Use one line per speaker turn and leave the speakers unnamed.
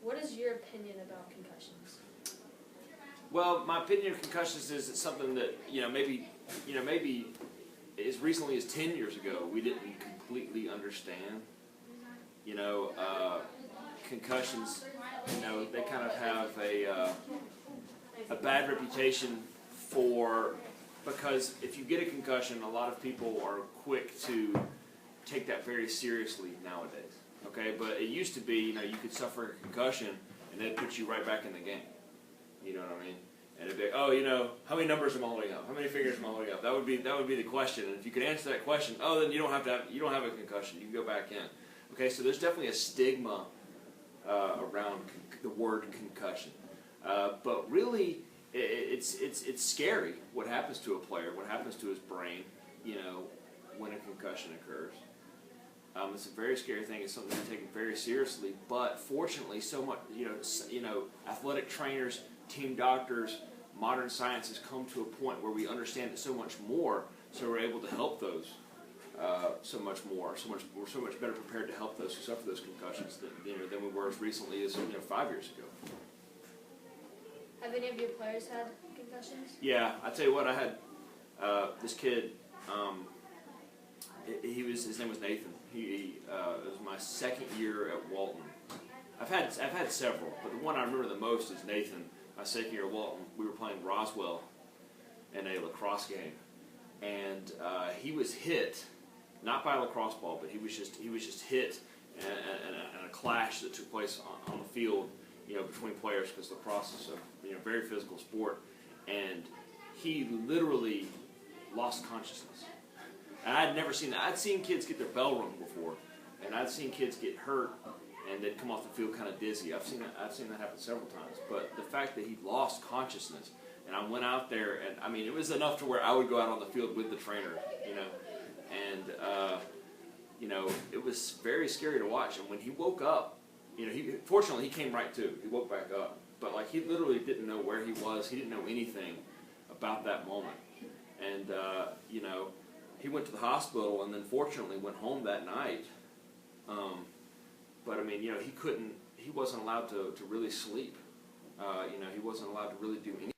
What is your opinion about concussions?
Well, my opinion of concussions is it's something that maybe as recently as 10 years ago we didn't completely understand. Concussions, they kind of have a bad reputation because if you get a concussion, a lot of people are quick to take that very seriously nowadays. Okay, but it used to be, you could suffer a concussion and they'd put you right back in the game. You know what I mean? And it'd be, how many numbers am I holding up? How many fingers am I holding up? That would be the question. And if you could answer that question, then you don't have a concussion. You can go back in. Okay, so there's definitely a stigma around the word concussion. But really, it's scary what happens to a player, what happens to his brain, when a concussion occurs. It's a very scary thing. It's something to take very seriously. But fortunately, so much, athletic trainers, team doctors, modern science has come to a point where we understand it so much more. So we're able to help those so much more. We're so much better prepared to help those who suffer those concussions than we were as recently as 5 years ago.
Have any of your players had concussions?
Yeah, I tell you what, I had this kid. His name was Nathan. It was my second year at Walton. I've had several, but the one I remember the most is Nathan. My second year at Walton, we were playing Roswell in a lacrosse game, and he was hit, not by a lacrosse ball, but he was just hit in a clash that took place on the field, between players, because lacrosse is a very physical sport, and he literally lost consciousness. And I'd never seen that. I'd seen kids get their bell rung before, and I'd seen kids get hurt and they'd come off the field kind of dizzy. I've seen that happen several times. But the fact that he lost consciousness, and I went out there, and it was enough to where I would go out on the field with the trainer, and it was very scary to watch. And when he woke up, fortunately he came right to. He woke back up, but he literally didn't know where he was. He didn't know anything about that moment, and he went to the hospital and then fortunately went home that night. But he wasn't allowed to really sleep. He wasn't allowed to really do anything.